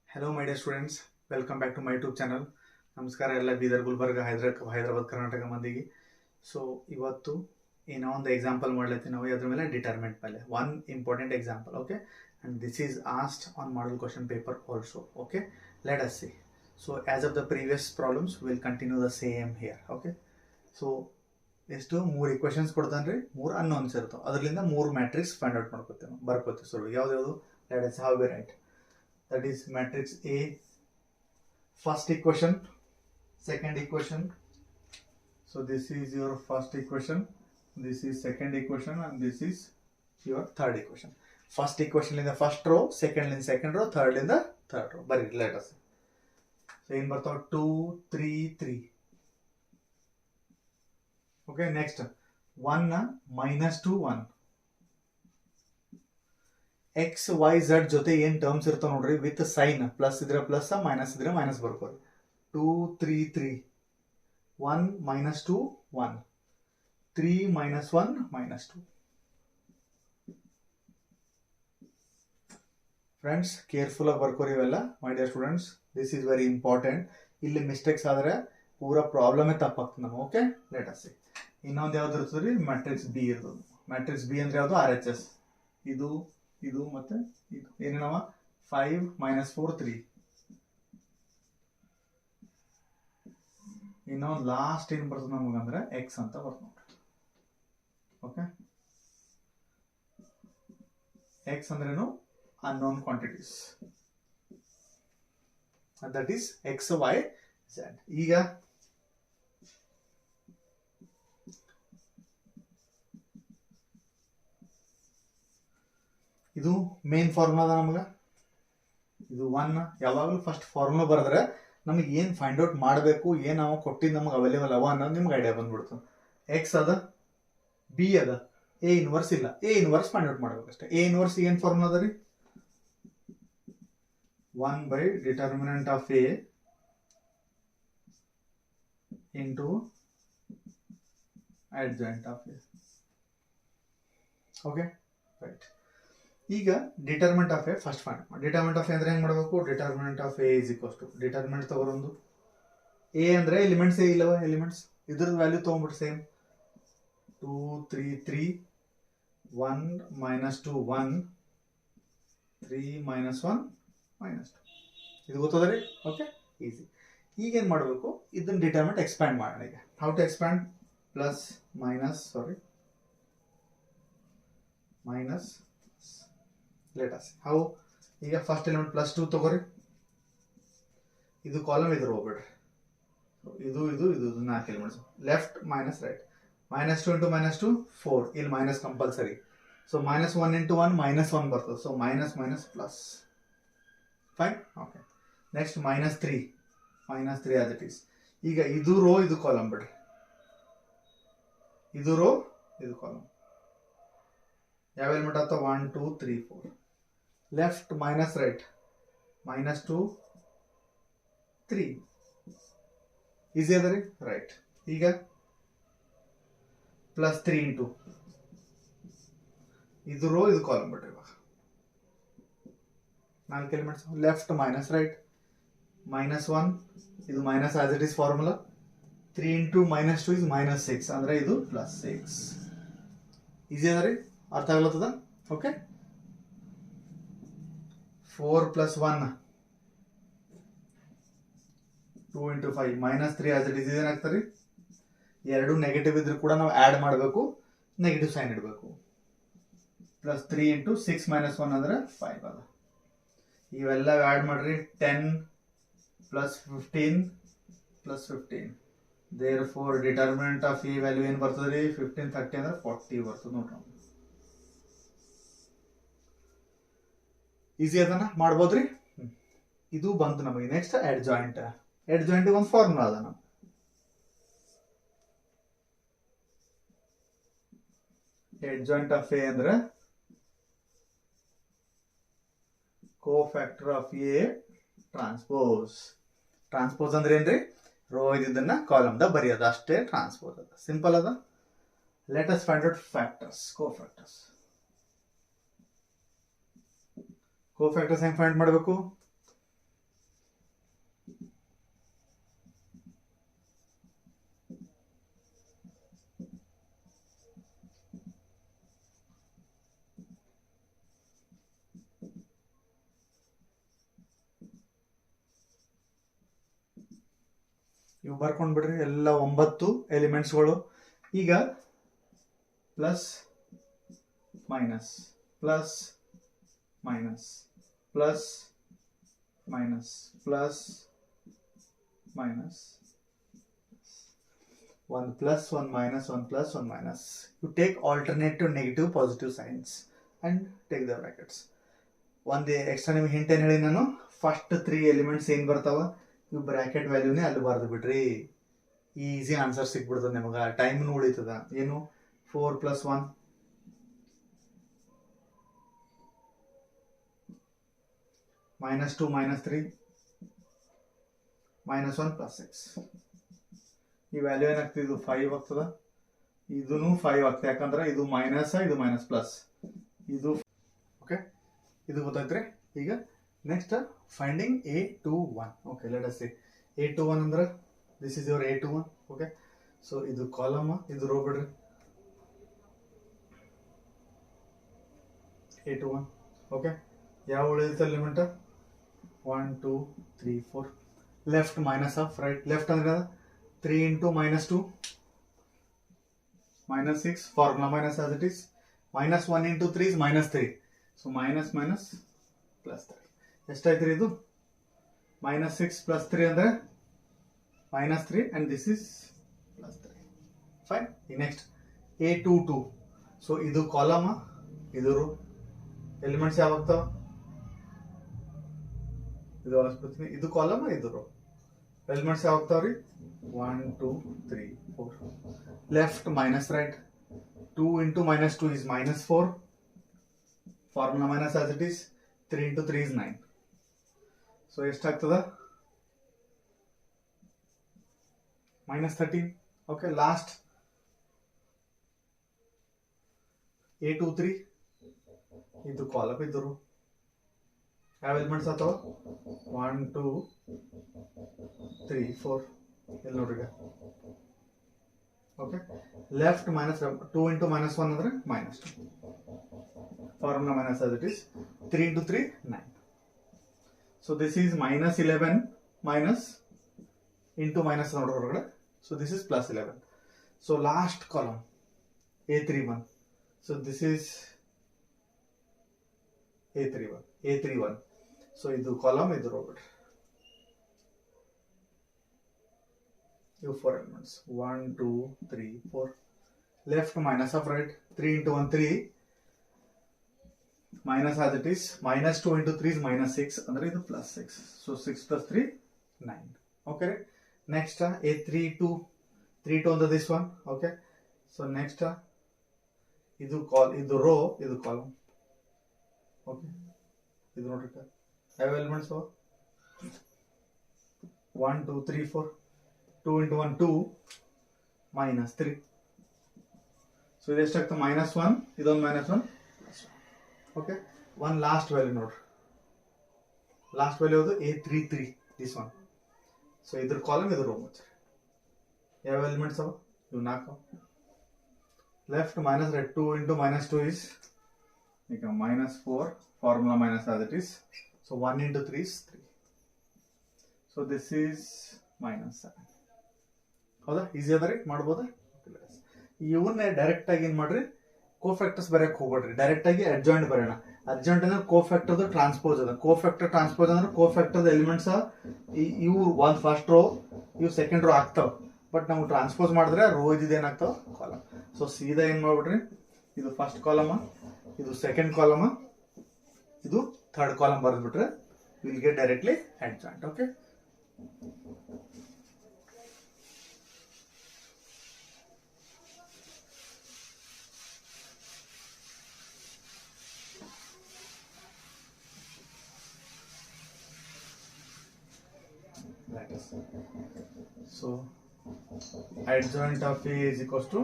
Hello my dear students, welcome back to my YouTube channel. ನಮಸ್ಕಾರ ಎಲ್ಲ ಬೀದರ್ ಗುಲ್ಬರ್ಗ ಹೈದರಾಬಾದ್ ಕರ್ನಾಟಕ ಮಂದಿಗೆ. So ಇವತ್ತು ಏನೋ ಒಂದು ಎಕ್ಸಾಂಪಲ್ ಮಾಡ್ಲತ್ತೀವಿ ನಾವು ಅದ್ರ ಮೇಲೆ ಡಿಟರ್ಮೆಂಟ್ ಮೇಲೆ one important example. Okay, and this is asked on model question paper also. Okay, let us see. So as of the previous problems will continue the same here. Okay, so ಎಷ್ಟು 3 equations ಕೊಡ್ತಾನೆ ರೀ, 3 unknowns ಇರ್ತಾವೆ. ಅದರಿಂದ 3 matrix find out ಮಾಡ್ಕೊತೀವಿ ನಾವು, ಬರ್ಕೋತೀವಿ. So ಯಾವ್ದು let us how we right. That is matrix A, first equation, second equation. So this is your first equation, this is second equation, and this is your third equation. First equation in the first row, second in second row, third in the third row. But let us see. So in birth 2 3 3. Okay, next 1 minus 2 1. X Y Z ಜೊತೆ ಏನು terms ಇರ್ತಾವ ನೋಡ್ರಿ, with sign plus ಇದ್ರೆ plus, minus ಇದ್ರೆ minus ಬರ್ಕೋರಿ. 2 3 3, 1 minus 2 1, 3 minus 1 minus 2. Friends careful ಆಗಿ ಬರ್ಕೋರಿ ಇವೆಲ್ಲ my dear students. This is very important. ಇಲ್ಲಿ mistakes ಆದರೆ ಪೂರಾ ಪ್ರಾಬ್ಲಮೇ ತಪ್ಪಾಗ್ತದೆ ನಮಗೆ. Okay, let us see. ಇನ್ನೊಂದು ಯಾವ್ದು ಇರ್ತದೆ ರೀ, ಮ್ಯಾಟ್ರಿಕ್ಸ್ ಬಿ ಇರ್ತದೆ. ಮ್ಯಾಟ್ರಿಕ್ಸ್ ಬಿ ಅಂದ್ರೆ ಯಾವುದು, ಆರ್ ಎಚ್ ಎಸ್. ಇದು ಮತ್ತೆ ಇದು ಏನೇನವ, 5 minus 4 3. ಇನ್ನೊಂದು ಲಾಸ್ಟ್ ಏನ್ ಬರ್ತದೆ ನಮಗಂದ್ರೆ ಎಕ್ಸ್ ಅಂತ ಬರ್ತದೆ ನೋಡ್ರಿ. ಓಕೆ, ಎಕ್ಸ್ ಅಂದ್ರೇನು, unknown quantities, that is X Y Z. ಈಗ ಇದು ಮೇನ್ ಫಾರ್ಮುಲಾ ನಮ್ಗೆ. ಇದು 1 ಯಾವಾಗಲೂ ಫಸ್ಟ್ ಫಾರ್ಮುಲಾ ಬರೆದ್ರೆ ನಮಗೆ ಏನು ಫೈಂಡ್ ಔಟ್ ಮಾಡಬೇಕು, ಏನು ನಾವು ಕೊಟ್ಟಿದ್ದು ನಮಗೆ ಅವೈಲೇಬಲ್ ಅವ ಅನ್ನೋದು ನಿಮ್ಗೆ ಐಡಿಯಾ ಬಂದ್ಬಿಡ್ತು. ಎಕ್ಸ್ ಅದ, ಬಿ ಅದ, ಎ ಇನ್ವರ್ಸ್ ಇಲ್ಲ. ಎ ಇನ್ವರ್ಸ್ ಫೈಂಡ್ ಔಟ್ ಮಾಡ್ಬೇಕಷ್ಟೇ. ಎ ಇನ್ವರ್ಸ್ ಏನು ಫಾರ್ಮುಲಾ ಅದ ರೀ, 1 by determinant of A into adjoint of A. Okay, right. ಈಗ determinant of A first find ಮಾಡಿ. ಡಿಟರ್ಮೆಂಟ್ ಆಫ್ ಎ ಅಂದ್ರೆ ಹೆಂಗ್ ಮಾಡಬೇಕು, determinant of A is equals to determinant ತಗೊಳೊಂದು. ಎ ಅಂದ್ರೆ ಎಲಿಮೆಂಟ್ಸ್ ಎ ಇಲ್ಲವ, ಎಲಿಮೆಂಟ್ಸ್ ಇದ್ರ ವ್ಯಾಲ್ಯೂ ತಗೊಂಡ್ಬಿಟ್ಟು ಸೇಮ್ 2 3 3, 1 minus 2 1, 3 minus 1 minus 2. ಇದು ಗೊತ್ತದ ರೀ. Okay, easy. ಈಗ ಏನ್ ಮಾಡಬೇಕು, ಇದನ್ನ ಡಿಟರ್ಮೆಂಟ್ ಎಕ್ಸ್ಪ್ಯಾಂಡ್ ಮಾಡೋಣ. ಈಗ how to expand, plus minus minus let us how. ಈಗ ಫಸ್ಟ್ ಎಲಿಮೆಂಟ್ ಪ್ಲಸ್ 2 ತಗೋರಿ, ಇದು ಕಾಲಮ್ ಇದ್ರ ಹೋಗ್ಬಿಡ್ರಿ. ಇದು 4 elements, left minus right. -2 into -2 4, ಇಲ್ಲಿ ಮೈನಸ್ ಕಂಪಲ್ಸರಿ. ಸೊ -1 into 1 -1 ಬರ್ತದೆ. So minus minus plus, fine. Okay, next -3 as it is. ಈಗ ಇದು ರೋ ಇದು ಕಾಲಮ್ ಬಿಡ್ರಿ, ಇದು ರೋ ಇದು ಕಾಲಮ್. ಯಾವ ಎಲಿಮೆಂಟ್ ಆಗ್ತಾವ, 1 2 3 4. Left minus right, -2 3. ಈಸಿ ಅದ ರೀ, ರೈಟ್. ಈಗ +3 ಇಂಟು ಇದು ರೋ ಇದು ಕಾಲಮ್ ಬಿಡ್ರಿ. ಇವಾಗ 4 ಎಲಿಮೆಂಟ್ಸ್. ಲೆಫ್ಟ್ ಮೈನಸ್ ರೈಟ್, -1, ಇದು minus as it is formula. 3 into -2 is -6, ಅಂದ್ರೆ ಇದು +6. ಈಸಿ ಅದ ರೀ, ಅರ್ಥ ಆಗ್ಲತ್ತದ. Okay, 4 + 1 2 into 5 -3 as it is. ಏನಾಗ್ತದೆ, ಎರಡು ನೆಗೆಟಿವ್ ಇದ್ರೂ ಕೂಡ ನಾವು ಆಡ್ ಮಾಡಬೇಕು, ನೆಗೆಟಿವ್ ಸೈನ್ ಇಡಬೇಕು. +3 into 6 - 1 ಅಂದ್ರೆ 5 ಅದ. ಇವೆಲ್ಲ ಆಡ್ ಮಾಡ್ರಿ, 10 + 15 + 15. therefore determinant of A value ಏನು ಬರ್ತದೆ ರೀ, 15 30 ಅಂದ್ರೆ 40 ಬರ್ತದೆ ನೋಡ್ರಿ. ಈಸಿ ಅದನ್ನ ಮಾಡ್ಬೋದ್ರಿ. ಇದು ಬಂತು ನಮಗೆ. ನೆಕ್ಸ್ಟ್ ಅಡ್ಜಾಯಿಂಟ್ ಒಂದು ಫಾರ್ಮುಲಾ ಅದ ನಮ್ಗೆ. ಅಡ್ಜಾಯಿಂಟ್ ಆಫ್ ಎ ಅಂದ್ರೆ ಕೋಫ್ಯಾಕ್ಟರ್ ಆಫ್ ಎ ಟ್ರಾನ್ಸ್ಪೋಸ್ ಅಂದ್ರೆ ಏನ್ರಿ, ರೋ ಇದನ್ನ ಕಾಲಮ್ ದ ಬರೆಯೋದು ಅಷ್ಟೇ. ಟ್ರಾನ್ಸ್ಪೋಸ್ ಅದ, ಸಿಂಪಲ್ ಅದ. Let us find out factors, cofactors. Cofactors ಹೆಂಗೆ ಫೈಂಡ್ ಮಾಡಬೇಕು, ಇವು ಬರ್ಕೊಂಡ್ಬಿಡ್ರಿ ಎಲ್ಲ 9 ಎಲಿಮೆಂಟ್ಸ್ಗಳು. ಈಗ plus minus plus minus plus minus plus minus 1 plus 1 minus 1 plus 1 minus. You take alternative negative positive signs and take the brackets. ಒಂದು extra ನಿಮಗೆ hint ಏನು ಹೇಳಿ ನಾನು, ಫಸ್ಟ್ 3 ಎಲಿಮೆಂಟ್ಸ್ ಏನು ಬರ್ತಾವ ಇವು ಬ್ರಾಕೆಟ್ ವ್ಯಾಲ್ಯೂನೇ ಅಲ್ಲಿ ಬರೆದು ಬಿಡ್ರಿ. ಈಸಿ ಆನ್ಸರ್ ಸಿಕ್ಬಿಡ್ತದೆ ನಿಮಗೆ, ಟೈಮ್ನು ಉಳಿತದ. ಏನು 4 plus 1 minus 2 minus 3 minus 1 plus 6. ಈ ವ್ಯಾಲ್ಯೂ ಏನಾಗ್ತದೆ, ಇದು 5 ಆಗ್ತದ, ಇದೂ 5 ಆಗ್ತದೆ. ಯಾಕಂದ್ರೆ ಇದು ಮೈನಸ್, ಇದು ಮೈನಸ್ ಪ್ಲಸ್, ಇದು ಓಕೆ. ಇದು ಗೊತ್ತಾಯ್ತ್ರಿ. ಈಗ next finding A21. Okay, let us see A21 ಅಂದ್ರೆ this is your A21. Okay, so ಇದು ಕಾಲಮ್, ಇದು ರೋ ಬಿಡ್ರಿ. A21 okay. ಯಾವ ಉಳಿಯುತ್ತೆ element? 1 2 3 4. Left minus of right. Left ಅಂದ್ರೆ 3 into minus 2 minus 6. Formula minus as it is. Minus 1 into 3 is minus 3. So minus minus plus 3. ಎಷ್ಟಾಯ್ತು ಇದು? minus 6 plus 3 ಅಂದ್ರೆ minus 3 and this is plus 3. Fine. Next A22. So ಇದು column, ಇದು rho. Elements ಯಾವ ಆಗ್ತಾವ? ಇದು ಅಳಿಸ್ಬಿಡ್ತೀನಿ. ಇದು ಕಾಲಮ್, ಇದು ರೋ. ಎಲಿಮೆಂಟ್ಸ್ ಯಾವ ಆಗ್ತಾವ್ರಿ? 1 2 3 4. Left minus right. 2 into minus 2 is minus 4. Formula minus as it is. 3 into 3 is 9. So ಎಷ್ಟಾಗ್ತದ? minus 13. Okay, last A23. ಇದು column, ಇದು ರೋ. ಯಾವ ಎಲಿಮೆಂಟ್ಸ್ ಆಗ್ತಾವ? 1 2 3 4. ಇಲ್ಲಿ ನೋಡ್ರಿ. Okay, left minus 2 into minus 1 ಅಂದ್ರೆ minus 2. Formula minus as it is. 3 into 3 9. So this is minus 11 minus into minus ನೋಡ್ರಿ ಹೊರಗಡೆ. So this is plus 11. So last column A31. So this is A31. So ಇದು column, ಇದು rho ಬಿಡ್ರಿ. You 4 elements. 1 2 3 4. Left minus of right. 3 into 1 3. Minus as it is. Minus 2 into 3 is minus 6. Andre idu plus 6. So 6 plus 3 9. Okay. Next A32. 3 2 under this one. Okay. So next idu row, idu column. Okay. Idu notri. Have elements of 1 2 3 4. 2 into 1 2 minus 3. So this is minus 1. This one minus 1. Okay. One last value note. Last value of the A33. This one. So either column, either row. You have elements of you knock out. Left minus right. 2 into minus 2 is minus 4. Formula minus as it is. So 1 into 3 is 3. So this is minus 7. ಹೌದಾ? Easy ಅದ ರೀ, ಮಾಡ್ಬೋದಾ? ಇವನ್ನೇ direct ಆಗಿ ಏನು ಮಾಡ್ರಿ, cofactors ಬರೆಯಕ್ಕೆ ಹೋಗ್ಬೇಡ್ರಿ, direct ಆಗಿ adjoint ಬರೋಣ. ಅಡ್ಜಾಯಿಂಟ್ ಅಂದ್ರೆ ಕೋಫ್ಯಾಕ್ಟರ್ದು ಟ್ರಾನ್ಸ್ಪೋಸ್ ಅದ. ಕೋಫ್ಯಾಕ್ಟರ್ ಟ್ರಾನ್ಸ್ಪೋಸ್ ಅಂದ್ರೆ ಕೋಫ್ಯಾಕ್ಟರ್ದ ಎಲಿಮೆಂಟ್ಸ್ ಇವು ಒಂದು ಫಸ್ಟ್ ರೋ, ಇವು ಸೆಕೆಂಡ್ ರೋ ಆಗ್ತಾವ. ಬಟ್ ನಾವು ಟ್ರಾನ್ಸ್ಪೋಸ್ ಮಾಡಿದ್ರೆ ರೋ ಇದೇನಾಗ್ತಾವ, ಕಾಲಮ್. ಸೊ ಸೀದಾ ಏನು ಮಾಡ್ಬಿಡ್ರಿ, ಇದು ಫಸ್ಟ್ ಕಾಲಮ್, ಇದು ಸೆಕೆಂಡ್ ಕಾಲಮ್, ಇದು ಥರ್ಡ್ ಕಾಲಮ್ ಬರೆದ್ಬಿಟ್ರೆ will get directly adjoint. Okay, so adjoint of A is equals to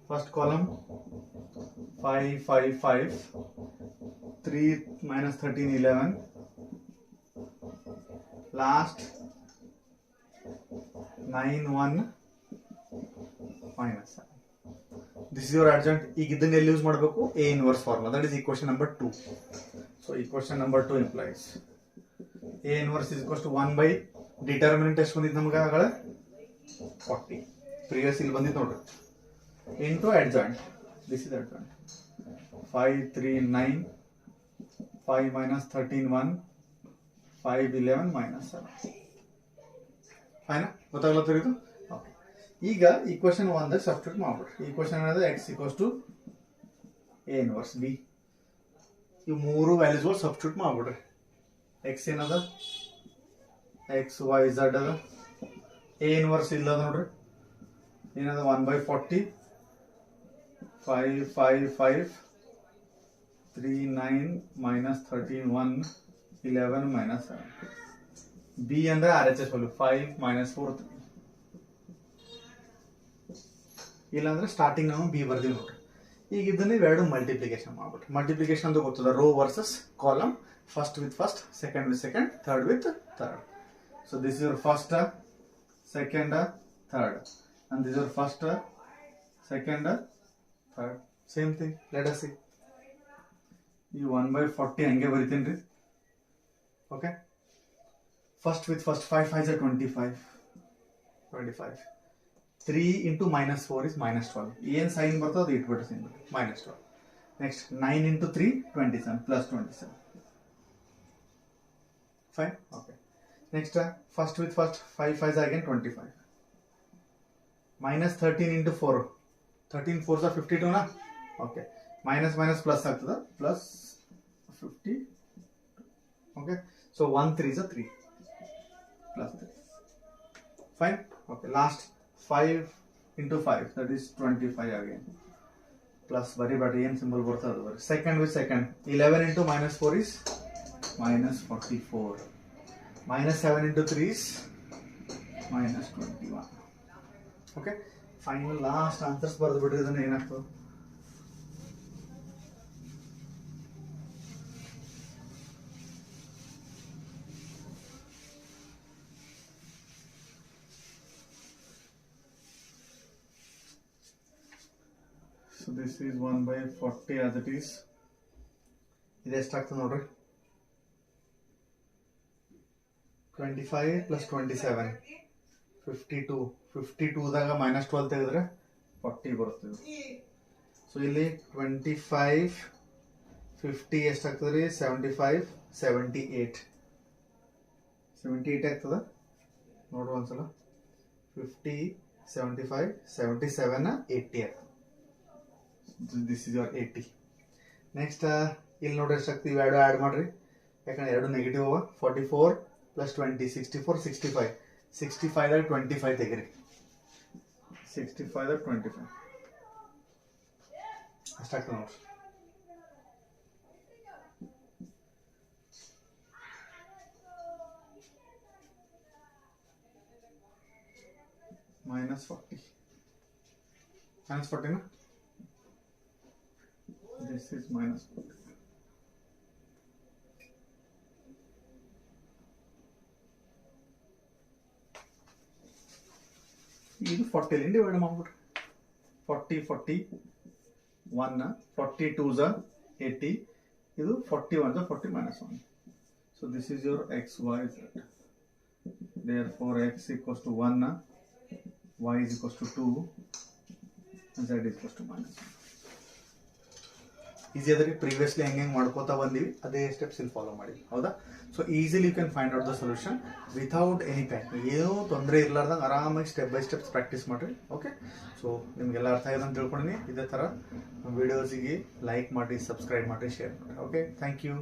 first column 5 5 5, 3 minus 13 11, last 9 1 minus 7. This is your adjoint. ಈಗ ಇದನ್ನ ಎಲ್ಲಿ ಯೂಸ್ ಮಾಡಬೇಕು? A inverse formula, that is equation number 2. So equation number 2 implies A inverse is equals to 1 by determinant ಎಷ್ಟು ಬಂದಿತ್ತು ನಮ್ಗೆ ಆಗಳ 40 previous ಇಲ್ಲಿ ಬಂದಿತ್ತು ನೋಡ್ರಿ into adjoint this is adjoint 5 3 9 5 minus 13 1 5 11 minus 7 ಫೈನಾ ಗೊತ್ತಾಗ್ಲತ್ತರಿ ಇದು ಓಕೆ ಈಗ ಈಕ್ವೇಷನ್ 1 ದಾಗ ಸಬ್ಸ್ಟಿಟ್ಯೂಟ್ ಮಾಡ್ಬಿಡ್ರಿ ಈಕ್ವೇಷನ್ ಏನದ x = a ಇನ್ವರ್ಸ್ b ಈ ಮೂರು ವ್ಯಾಲ್ಯೂಸ್ಗಳು ಸಬ್ಸ್ಟಿಟ್ಯೂಟ್ ಮಾಡ್ಬಿಡ್ರಿ x ಏನದ x y z ಅದ a ಇನ್ವರ್ಸ್ ಇಲ್ಲ ನೋಡ್ರಿ ಏನದ 1/40 5 5 5 3 9 minus 13 1 11 minus 7 b ಅಂದ್ರೆ RHS ವ್ಯಾಲ್ಯೂ 5 minus 4 3 ಇಲ್ಲ ಅಂದ್ರೆ ಸ್ಟಾರ್ಟಿಂಗ್ ನಾವು b ಬರ್ದಿವಿ ನೋಡ್ರಿ ಈಗ ಇದನ್ನ ಇವೆರಡು ಮಲ್ಟಿಪ್ಲಿಕೇಶನ್ ಮಾಡ್ಬಿಟ್ರಿ ಮಲ್ಟಿಪ್ಲಿಕೇಶನ್ ಅಂತ ಗೊತ್ತದ row versus column first with first second with second third with third so this is your first second third and this is your first second third same thing let us see ಈ 1/40 ಹಂಗೆ ಬರಿತೀನಿ okay first with first 5 5 is 25 3 into -4 is -12 ಏನು sign ಬರ್ತದೆ ಅದು ಇಟ್ಬಿಟ್ಟು sign -12 next 9 into 3 27 plus 27 fine okay next first with first 5 5 is again 25 minus 13 into 4 13 4s are 52 na okay minus minus plus ಆಗ್ತದ plus 50 okay so 1 3 is a 3 plus 3 fine okay last 5 into 5 that is 25 again plus very but ಏನು symbol ಬರ್ತದ second with second 11 into -4 is -44 minus 7 into 3 is -21 okay final last answers ಬರ್ದು ಬಿಡ್ರಿ ಇದನ್ನ ಏನಾಗ್ತದೆ so this is 1/40 as it is ಇದು ಎಷ್ಟಾಗ್ತದೆ ನೋಡ್ರಿ 25 plus 27 52 ದಾಗ -12 ತೆಗೆದ್ರೆ 40 ಬರುತ್ತೆ ಸೊ ಇಲ್ಲಿ 25 50 ಎಷ್ಟಾಗ್ತದೆ ರೀ 75 78 ಆಗ್ತದ ನೋಡುವ ಒಂದ್ಸಲ 50 75 77 80 ಆಗ್ತದೆ ದಿಸ್ ಇಸ್ ಯುವರ್ 80 ನೆಕ್ಸ್ಟ್ ಇಲ್ಲಿ ನೋಡ್ರಿ ಎಷ್ಟಾಗ್ತದೆ ಇವೆರಡು ಆ್ಯಡ್ ಮಾಡ್ರಿ ಯಾಕಂದ್ರೆ ಎರಡು ನೆಗೆಟಿವ್ ಅವ 44 plus 20 64 65 65 ದಾಗ 25 ತೆಗಿರಿ 65 ದಾಗ 25 ಅಷ್ಟಾಗ್ತದೆ ನೋಡ್ರಿ -40 -40 na this is -40 ಇದು 40 ಲಿಂದ ಡಿವೈಡ್ ಮಾಡ್ಬಿಡ್ರಿ 40 40 1 42s are 80 ಇದು 41s are 40 minus 1 so this is your x y z therefore x equals to 1 y is equals to 2 and z is equals to -1 easy ಅದಕ್ಕೆ previously ಹೆಂಗೆ ಮಾಡ್ಕೋತಾ ಬಂದಿವಿ ಅದೇ steps ಇಲ್ಲಿ follow ಮಾಡಿ ಹೌದಾ so easily you can find out the solution without any pack ಏನೂ ತೊಂದರೆ ಇರಲಾರ್ದಂಗೆ ಆರಾಮಾಗಿ ಸ್ಟೆಪ್ ಬೈ ಸ್ಟೆಪ್ಸ್ ಪ್ರಾಕ್ಟೀಸ್ ಮಾಡಿರಿ ಓಕೆ ಸೊ ನಿಮಗೆಲ್ಲ ಅರ್ಥ ಆಗಿದೆ ಅಂತ ತಿಳ್ಕೊಂಡಿನಿ ಇದೇ ಥರ ವಿಡಿಯೋಸಿಗೆ ಲೈಕ್ ಮಾಡಿ ಸಬ್ಸ್ಕ್ರೈಬ್ ಮಾಡಿ ಶೇರ್ ಮಾಡಿ ಓಕೆ ಥ್ಯಾಂಕ್ ಯು